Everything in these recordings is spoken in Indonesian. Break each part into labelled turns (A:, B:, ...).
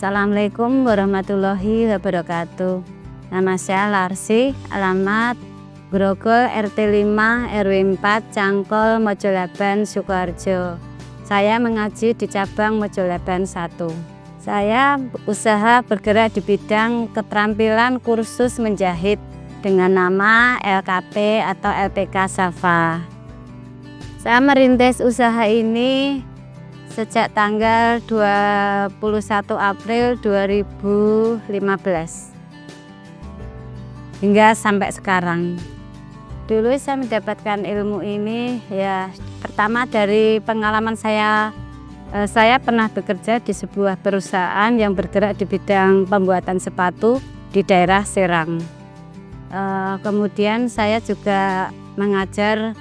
A: Assalamualaikum warahmatullahi wabarakatuh. Nama saya Larsi, alamat Grogol RT 5 RW 4 Cangkol Mojolaban Sukoharjo. Saya mengaji di cabang Mojolaban 1. Saya usaha bergerak di bidang keterampilan kursus menjahit dengan nama LKP atau LPK Safa. Saya merintis usaha ini sejak tanggal 21 April 2015 hingga sampai sekarang. Dulu saya mendapatkan ilmu ini ya pertama dari pengalaman saya pernah bekerja di sebuah perusahaan yang bergerak di bidang pembuatan sepatu di daerah Serang. Kemudian saya juga mengajar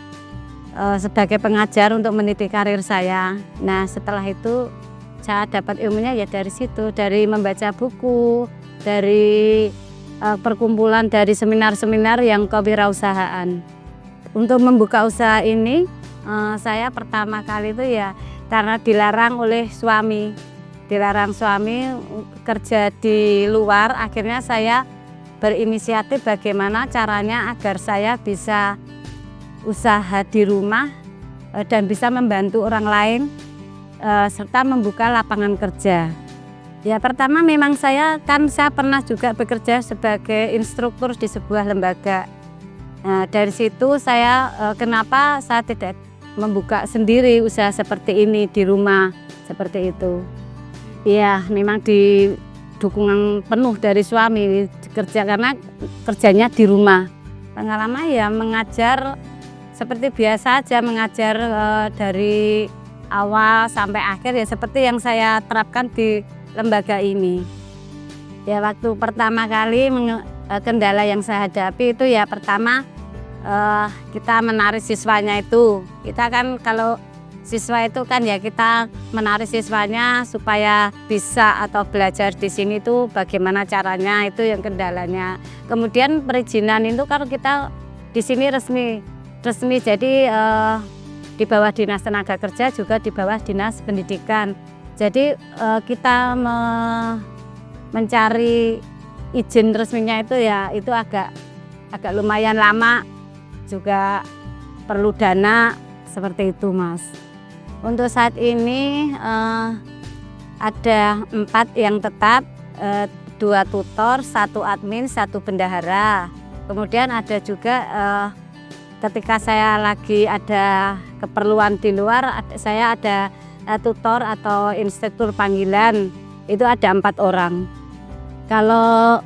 A: sebagai pengajar untuk meniti karir saya. Nah, setelah itu saya dapat ilmunya ya dari situ, dari membaca buku, dari perkumpulan, dari seminar-seminar yang kewirausahaan. Untuk membuka usaha ini, saya pertama kali itu ya karena dilarang oleh suami. Dilarang suami kerja di luar, akhirnya saya berinisiatif bagaimana caranya agar saya bisa usaha di rumah dan bisa membantu orang lain serta membuka lapangan kerja. Ya pertama memang saya pernah juga bekerja sebagai instruktur di sebuah lembaga. Dari situ saya kenapa saya tidak membuka sendiri usaha seperti ini di rumah seperti itu. Ya memang di dukungan penuh dari suami kerja karena kerjanya di rumah. Pengalaman ya mengajar seperti biasa aja, mengajar dari awal sampai akhir ya seperti yang saya terapkan di lembaga ini. Ya waktu pertama kali kendala yang saya hadapi itu ya pertama kita menarik siswanya itu. Kita kan kalau siswa itu kan ya kita menarik siswanya supaya bisa atau belajar di sini tuh bagaimana caranya, itu yang kendalanya. Kemudian perizinan itu kalau kita di sini resmi jadi di bawah Dinas Tenaga Kerja juga di bawah Dinas Pendidikan. Jadi kita mencari izin resminya itu ya itu agak lumayan lama, juga perlu dana seperti itu Mas. Untuk saat ini ada 4 yang tetap, 2 tutor, 1 admin, 1 bendahara. Kemudian ada juga ketika saya lagi ada keperluan di luar, saya ada tutor atau instruktur panggilan, itu ada 4 orang. Kalau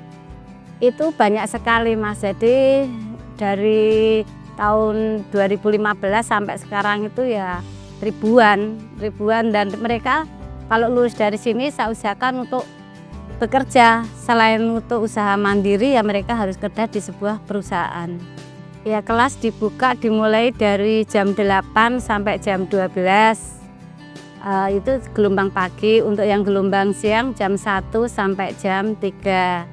A: itu banyak sekali Mas, jadi dari tahun 2015 sampai sekarang itu ya ribuan dan mereka kalau lulus dari sini saya usahakan untuk bekerja, selain untuk usaha mandiri ya mereka harus kerja di sebuah perusahaan. Ya kelas dibuka dimulai dari jam 8 sampai jam 12, itu gelombang pagi. Untuk yang gelombang siang jam 1 sampai jam 3,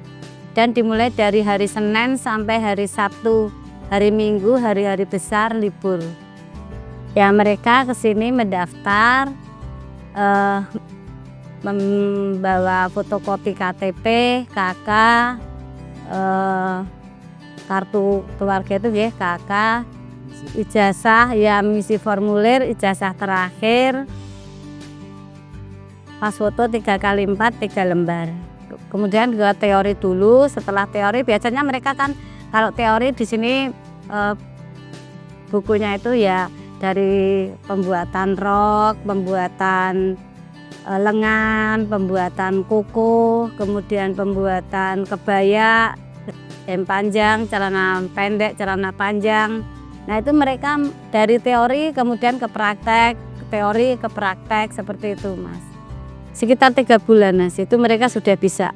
A: dan dimulai dari hari Senin sampai hari Sabtu. Hari Minggu, hari-hari besar libur. Ya mereka kesini mendaftar, membawa fotokopi KTP, KK, kartu keluarga itu ya KK, ijazah ya mengisi formulir ijazah terakhir, pas foto 3x4 3 lembar. Kemudian ke teori dulu. Setelah teori biasanya mereka kan kalau teori di sini bukunya itu ya dari pembuatan rok, pembuatan lengan, pembuatan kuku, kemudian pembuatan kebaya, hem panjang, celana pendek, celana panjang. Nah itu mereka dari teori kemudian ke praktek, teori ke praktek seperti itu Mas. Sekitar 3 bulan Mas, itu mereka sudah bisa.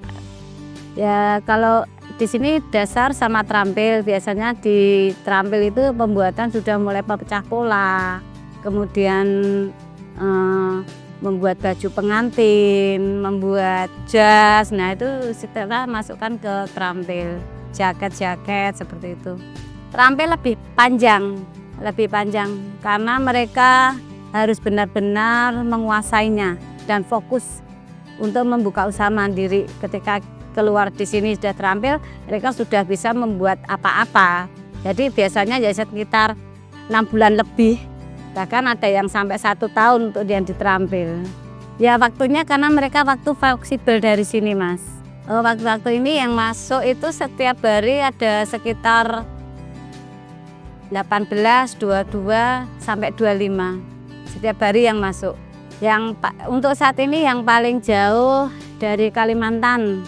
A: Ya kalau di sini dasar sama terampil, biasanya di terampil itu pembuatan sudah mulai pecah pola, kemudian membuat baju pengantin, membuat jas. Nah itu setelah masukkan ke terampil, jaket seperti itu. Terampil lebih panjang karena mereka harus benar-benar menguasainya dan fokus untuk membuka usaha mandiri. Ketika keluar di sini sudah terampil, mereka sudah bisa membuat apa-apa. Jadi biasanya ya sekitar 6 bulan lebih, bahkan ada yang sampai 1 tahun untuk yang diterampil. Ya waktunya karena mereka waktu fleksibel dari sini, Mas. Waktu-waktu ini yang masuk itu setiap hari ada sekitar 18, 22 sampai 25 setiap hari yang masuk. Untuk saat ini yang paling jauh dari Kalimantan.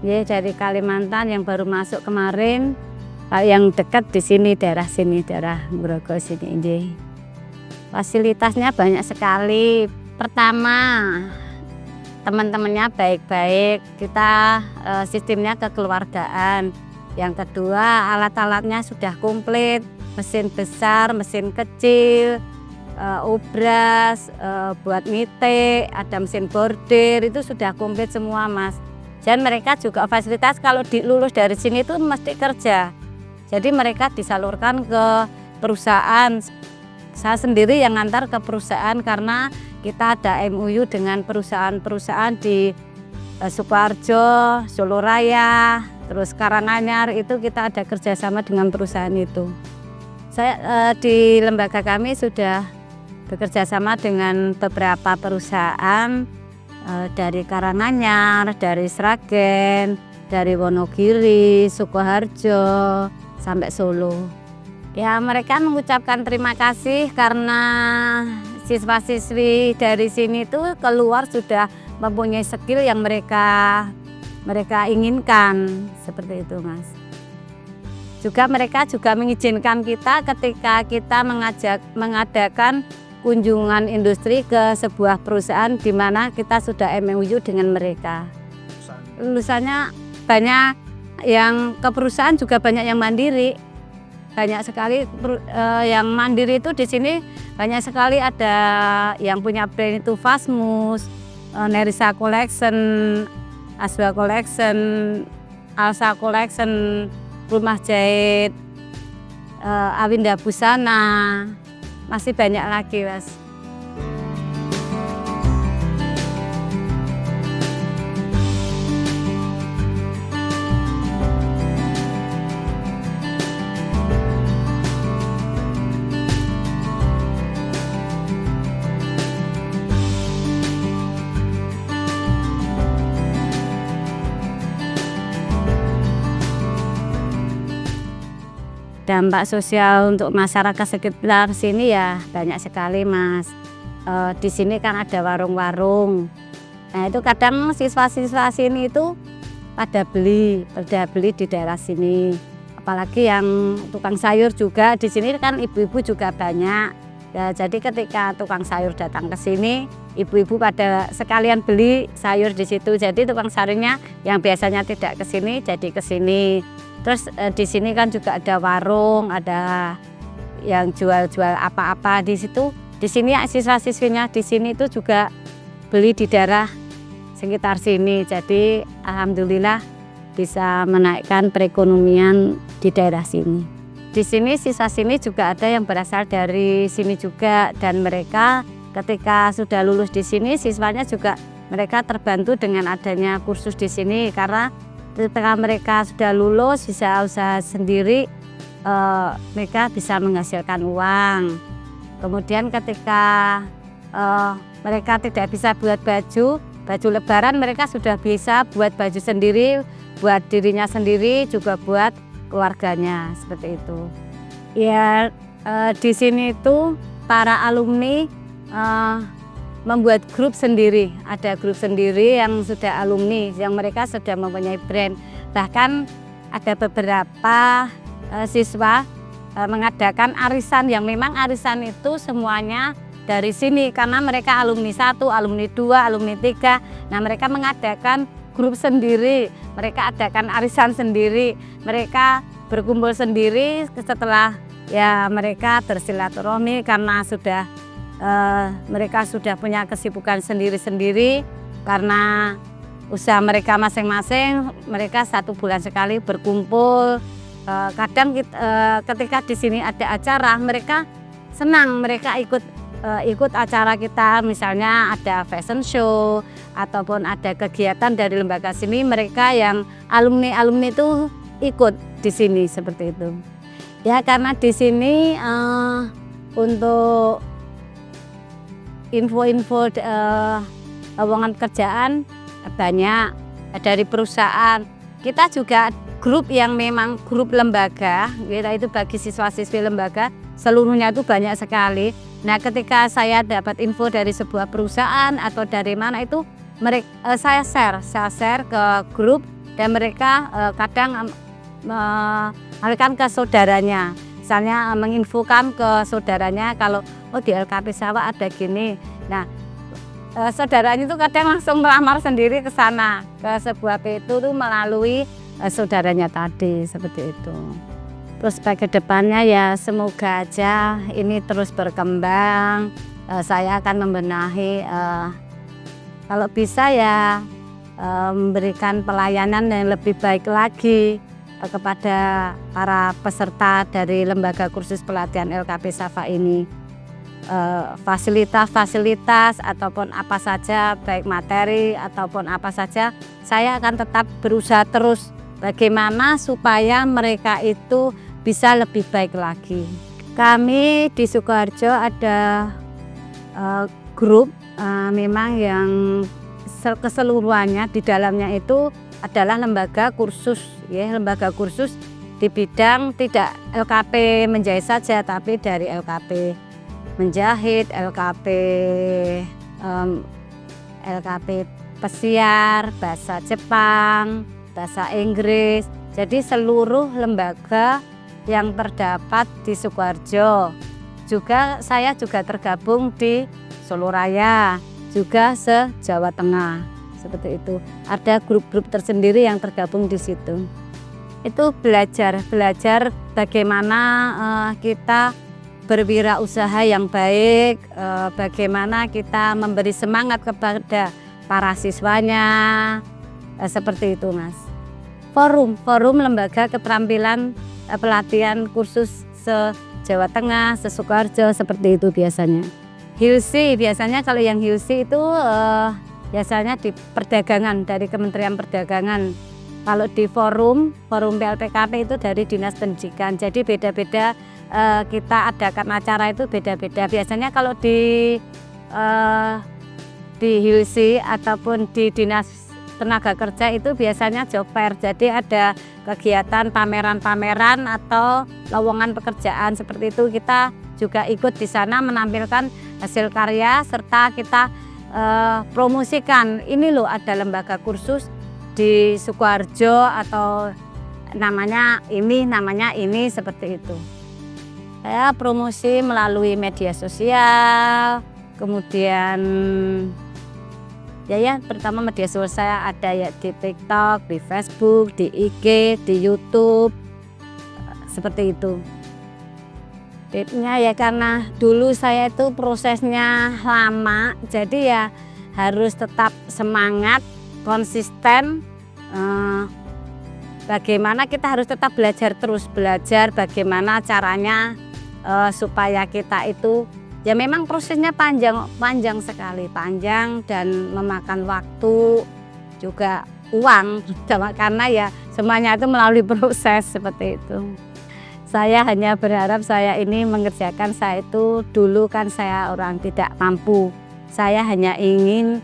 A: Ya, dari Kalimantan yang baru masuk kemarin, yang dekat di sini daerah Grogol sini. Ini fasilitasnya banyak sekali. Pertama, teman-temannya baik-baik, kita sistemnya kekeluargaan. Yang kedua, alat-alatnya sudah komplit, mesin besar, mesin kecil, obras, buat mite, ada mesin bordir, itu sudah komplit semua, Mas. Dan mereka juga fasilitas kalau lulus dari sini itu mesti kerja. Jadi mereka disalurkan ke perusahaan. Saya sendiri yang ngantar ke perusahaan karena kita ada MOU dengan perusahaan-perusahaan di Sukoharjo, Solo Raya, terus Karanganyar, itu kita ada kerjasama dengan perusahaan itu. Saya di lembaga kami sudah bekerja sama dengan beberapa perusahaan dari Karanganyar, dari Sragen, dari Wonogiri, Sukoharjo, sampai Solo. Ya, mereka mengucapkan terima kasih karena siswa-siswi dari sini tuh keluar sudah mempunyai skill yang mereka inginkan, seperti itu, Mas. Juga mereka juga mengizinkan kita ketika kita mengadakan kunjungan industri ke sebuah perusahaan di mana kita sudah MOU dengan mereka. Lulusannya banyak yang ke perusahaan, juga banyak yang mandiri. Banyak sekali yang mandiri itu di sini banyak sekali, ada yang punya brand itu Fasmus, Nerissa Collection, Aswa Collection, Alsa Collection, Rumah Jahit, Awinda Busana, masih banyak lagi, Mas. Dampak sosial untuk masyarakat sekitar sini ya banyak sekali, Mas. Di sini kan ada warung-warung. Nah, itu kadang siswa-siswa sini itu pada beli di daerah sini. Apalagi yang tukang sayur juga di sini kan ibu-ibu juga banyak. Ya, jadi ketika tukang sayur datang ke sini, ibu-ibu pada sekalian beli sayur di situ. Jadi tukang sayurnya yang biasanya tidak ke sini jadi ke sini. Terus di sini kan juga ada warung, ada yang jual-jual apa-apa di situ. Di sini siswa-siswinya di sini itu juga beli di daerah sekitar sini. Jadi alhamdulillah bisa menaikkan perekonomian di daerah sini. Di sini siswa sini juga ada yang berasal dari sini juga, dan mereka ketika sudah lulus di sini siswanya juga mereka terbantu dengan adanya kursus di sini, karena ketika mereka sudah lulus bisa usaha sendiri, mereka bisa menghasilkan uang. Kemudian ketika mereka tidak bisa buat baju lebaran, mereka sudah bisa buat baju sendiri, buat dirinya sendiri, juga buat keluarganya, seperti itu. Ya, di sini itu para alumni membuat grup sendiri, ada grup sendiri yang sudah alumni, yang mereka sudah mempunyai brand. Bahkan ada beberapa siswa mengadakan arisan, yang memang arisan itu semuanya dari sini karena mereka alumni 1, alumni 2, alumni 3. Nah, mereka mengadakan grup sendiri, mereka adakan arisan sendiri, mereka berkumpul sendiri. Setelah ya mereka bersilaturahmi karena sudah mereka sudah punya kesibukan sendiri-sendiri, karena usaha mereka masing-masing. Mereka 1 bulan sekali berkumpul. Kadang ketika di sini ada acara, mereka senang, mereka ikut ikut acara kita, misalnya ada fashion show ataupun ada kegiatan dari lembaga sini, mereka yang alumni itu ikut di sini seperti itu. Ya karena di sini untuk info-info lowongan pekerjaan banyak dari perusahaan. Kita juga grup yang memang grup lembaga, kita itu bagi siswa-siswi lembaga seluruhnya itu banyak sekali. Nah ketika saya dapat info dari sebuah perusahaan atau dari mana itu saya share ke grup dan mereka kadang mengalihkan ke saudaranya, misalnya menginfokan ke saudaranya kalau di LKP Sawa ada gini. Nah saudaranya itu kadang langsung melamar sendiri ke sana, ke sebuah PITU itu melalui saudaranya tadi seperti itu. Prospek kedepannya ya semoga aja ini terus berkembang. Saya akan membenahi kalau bisa ya memberikan pelayanan yang lebih baik lagi kepada para peserta dari lembaga kursus pelatihan LKP Sawa ini. Fasilitas ataupun apa saja, baik materi ataupun apa saja, saya akan tetap berusaha terus bagaimana supaya mereka itu bisa lebih baik lagi. Kami di Sukoharjo ada grup memang yang keseluruhannya di dalamnya itu adalah lembaga kursus, ya, lembaga kursus di bidang tidak LKP menjahit saja, tapi dari LKP menjahit, LKP pesiar, bahasa Jepang, bahasa Inggris. Jadi seluruh lembaga yang terdapat di Sukoharjo. Juga saya juga tergabung di Solo Raya, juga se-Jawa Tengah. Seperti itu. Ada grup-grup tersendiri yang tergabung di situ. Itu belajar bagaimana kita berwirausaha yang baik, bagaimana kita memberi semangat kepada para siswanya, seperti itu Mas. Forum lembaga keterampilan pelatihan kursus se-Jawa Tengah, se-Sukoharjo, seperti itu biasanya. Hilsi biasanya, kalau yang Hilsi itu biasanya di perdagangan, dari Kementerian Perdagangan. Kalau di forum PLPKP itu dari Dinas Pendidikan. Jadi beda-beda, kita adakan acara itu beda-beda. Biasanya kalau di Hilsi ataupun di Dinas Tenaga Kerja itu biasanya job fair. Jadi ada kegiatan pameran-pameran atau lowongan pekerjaan seperti itu. Kita juga ikut di sana menampilkan hasil karya serta kita promosikan. Ini loh ada lembaga kursus di Sukoharjo atau namanya ini seperti itu. Saya promosi melalui media sosial, kemudian ya pertama media sosial saya ada ya di TikTok, di Facebook, di IG, di YouTube, seperti itu. Tipsnya ya karena dulu saya itu prosesnya lama, jadi ya harus tetap semangat, konsisten. Bagaimana kita harus tetap belajar terus, belajar bagaimana caranya supaya kita itu ya memang prosesnya panjang sekali, panjang dan memakan waktu juga uang karena ya semuanya itu melalui proses seperti itu. Saya hanya berharap saya ini mengerjakan, saya itu dulu kan saya orang tidak mampu. Saya hanya ingin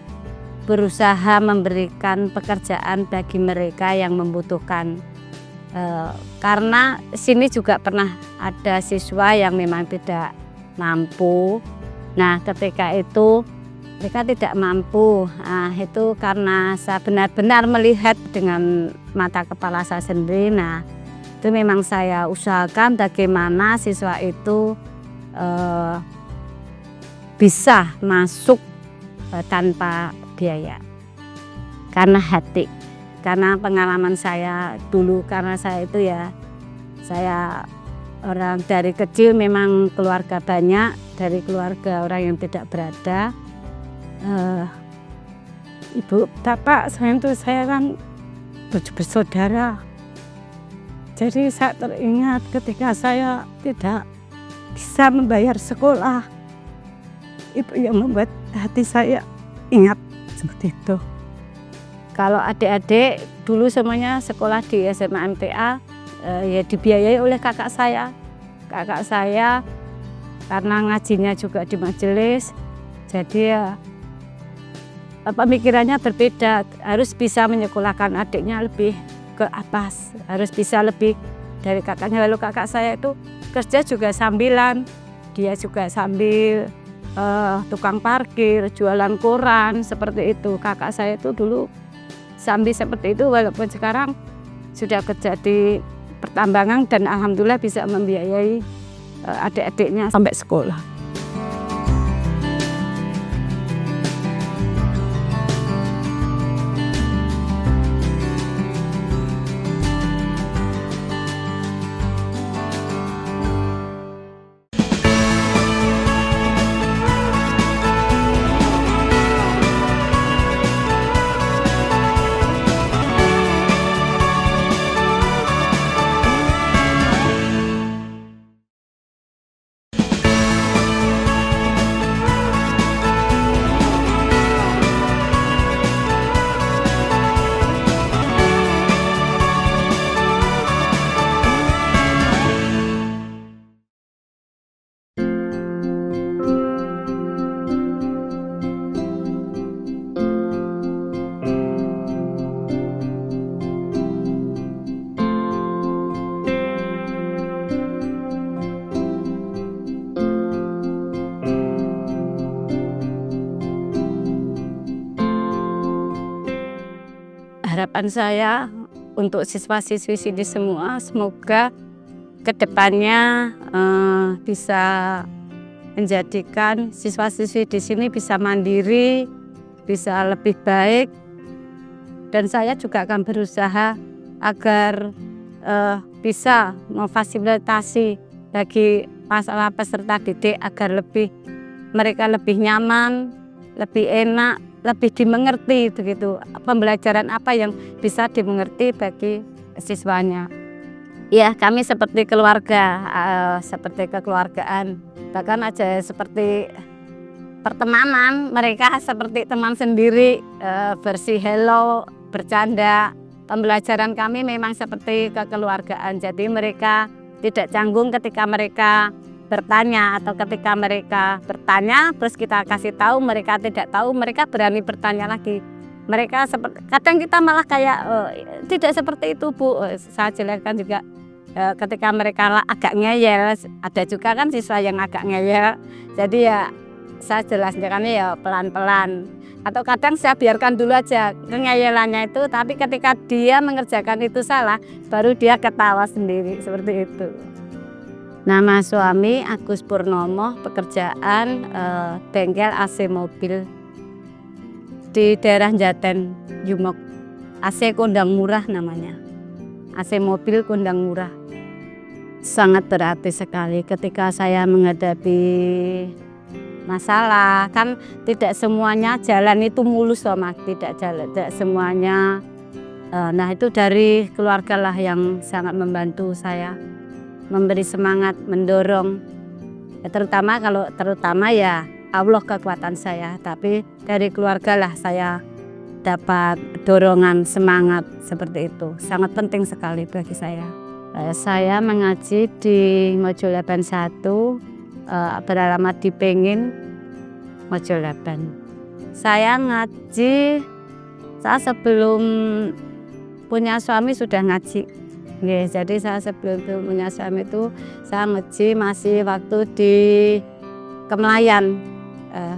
A: berusaha memberikan pekerjaan bagi mereka yang membutuhkan. Karena sini juga pernah ada siswa yang memang tidak mampu. Nah ketika itu mereka tidak mampu, itu karena saya benar-benar melihat dengan mata kepala saya sendiri. Nah itu memang saya usahakan bagaimana siswa itu bisa masuk tanpa biaya, karena hati. Karena pengalaman saya dulu, karena saya itu ya, saya orang dari kecil memang keluarga banyak, dari keluarga orang yang tidak berada. Ibu, bapak saya kan 7 bersaudara. Jadi saya teringat ketika saya tidak bisa membayar sekolah.
B: Itu yang membuat hati saya ingat seperti itu.
A: Kalau adik-adik dulu semuanya sekolah di SMA MTA, ya dibiayai oleh kakak saya. Kakak saya karena ngajinya juga di majelis, jadi ya pemikirannya berbeda, harus bisa menyekolahkan adiknya lebih ke atas, harus bisa lebih dari kakaknya. Lalu kakak saya itu kerja juga sambilan, dia juga sambil tukang parkir, jualan koran, seperti itu. Kakak saya itu dulu sambil seperti itu, walaupun sekarang sudah kerja di pertambangan dan alhamdulillah bisa membiayai adik-adiknya sampai sekolah. Harapan saya untuk siswa-siswi sini semua, semoga kedepannya bisa menjadikan siswa-siswi di sini bisa mandiri, bisa lebih baik, dan saya juga akan berusaha agar bisa memfasilitasi bagi masalah peserta didik agar mereka lebih nyaman, lebih enak, lebih dimengerti begitu. Pembelajaran apa yang bisa dimengerti bagi siswanya. Ya, kami seperti keluarga, seperti kekeluargaan, bahkan aja seperti pertemanan, mereka seperti teman sendiri, bersih hello, bercanda. Pembelajaran kami memang seperti kekeluargaan, jadi mereka tidak canggung ketika mereka bertanya, atau ketika mereka bertanya terus kita kasih tahu mereka tidak tahu, mereka berani bertanya lagi. Mereka kadang kita malah kayak tidak seperti itu Bu, saya jelaskan juga. Ketika mereka agak ngeyel, ada juga kan siswa yang agak ngeyel, jadi ya saya jelaskan ya pelan-pelan, atau kadang saya biarkan dulu aja ngeyelannya itu, tapi ketika dia mengerjakan itu salah baru dia ketawa sendiri, seperti itu. Nama suami Agus Purnomo, pekerjaan bengkel AC mobil di daerah Jaten, Jumok. AC kondang murah namanya, AC mobil kondang murah. Sangat berarti sekali ketika saya menghadapi masalah, kan tidak semuanya jalan itu mulus loh Mas, tidak semuanya. Nah itu dari keluarga lah yang sangat membantu saya, memberi semangat, mendorong, ya, terutama ya Allah kekuatan saya, tapi dari keluarga lah saya dapat dorongan semangat seperti itu, sangat penting sekali bagi saya. Saya mengaji di Mojolaban 1, beralamat di Pengin, Mojolaban. Saya ngaji, saya sebelum punya suami sudah ngaji. Jadi saya sebelum punya suami itu saya ngaji masih waktu di Kemelayan,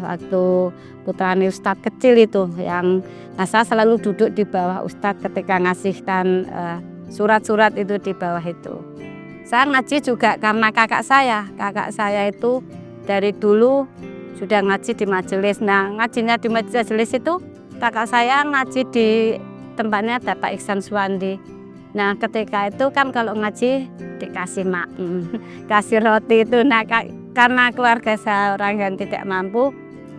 A: waktu putrane Ustadz kecil itu yang saya selalu duduk di bawah Ustadz ketika ngasihkan surat-surat itu di bawah itu. Saya ngaji juga karena kakak saya itu dari dulu sudah ngaji di majelis. Nah ngajinya di majelis itu kakak saya ngaji di tempatnya Bapak Iksan Suwandi. Nah ketika itu kan kalau ngaji dikasih kasih roti itu. Nah karena keluarga saya orang yang tidak mampu,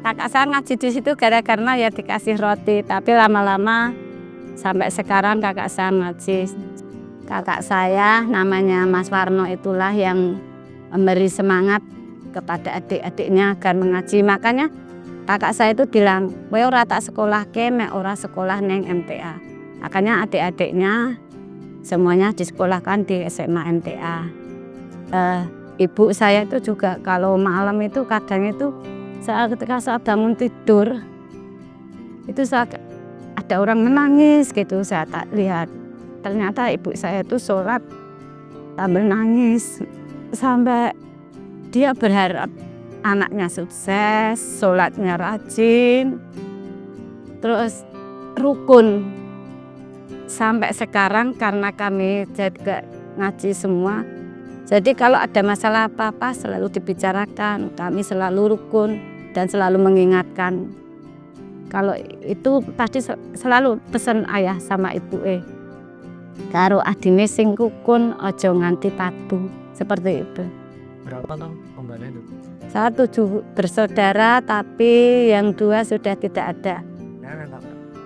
A: kakak saya ngaji di situ karena ya dikasih roti. Tapi lama-lama sampai sekarang kakak saya ngaji. Kakak saya namanya Mas Warno itulah yang memberi semangat kepada adik-adiknya agar mengaji. Makanya kakak saya itu bilang, kowe ora tak sekolahke mek ora sekolah neng MTA. Makanya adik-adiknya semuanya disekolahkan di SMA MTA. Ibu saya itu juga kalau malam itu kadang itu ketika saya bangun tidur itu ada orang menangis gitu, saya tak lihat. Ternyata ibu saya itu sholat sambil nangis sampai dia berharap anaknya sukses, sholatnya rajin, terus rukun. Sampai sekarang karena kami juga ngaji semua, jadi kalau ada masalah apa-apa selalu dibicarakan, kami selalu rukun dan selalu mengingatkan. Kalau itu pasti selalu pesan ayah sama ibu karo adine sing rukun ojo nganti patu, seperti itu.
C: Berapa tahun kembali itu?
A: Saya 7 bersaudara tapi yang 2 sudah tidak ada.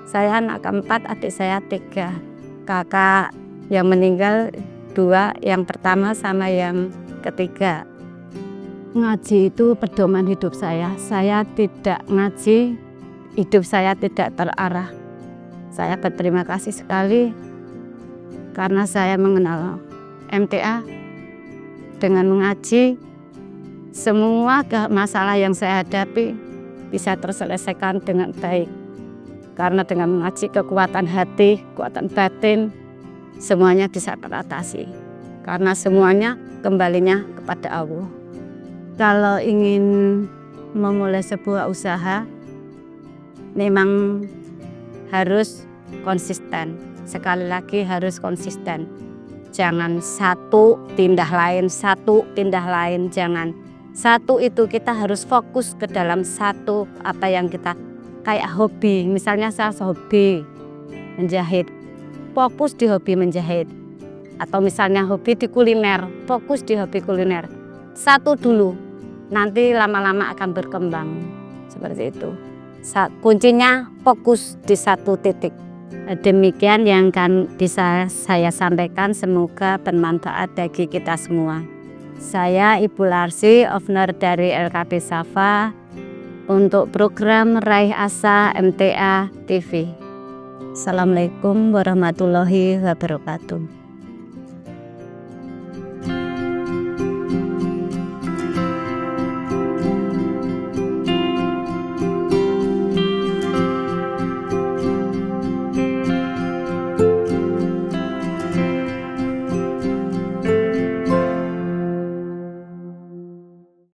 A: Saya anak keempat, adik saya 3. Kakak yang meninggal 2, yang pertama sama yang ketiga. Ngaji itu pedoman hidup saya. Saya tidak ngaji, hidup saya tidak terarah. Saya berterima kasih sekali karena saya mengenal MTA. Dengan mengaji, semua masalah yang saya hadapi bisa terselesaikan dengan baik. Karena dengan mengaji kekuatan hati, kekuatan batin, semuanya bisa teratasi. Karena semuanya kembalinya kepada Allah. Kalau ingin memulai sebuah usaha, memang harus konsisten. Sekali lagi harus konsisten. Jangan satu pindah lain, jangan. Satu itu kita harus fokus ke dalam satu apa yang kita kayak hobi. Misalnya saya hobi menjahit, fokus di hobi menjahit. Atau misalnya hobi di kuliner, fokus di hobi kuliner. Satu dulu, nanti lama-lama akan berkembang. Seperti itu. Kuncinya fokus di satu titik. Demikian yang akan bisa saya sampaikan, semoga bermanfaat bagi kita semua. Saya Ibu Larsi, owner dari LKP Safa untuk program Raih Asa MTA TV. Assalamualaikum warahmatullahi wabarakatuh.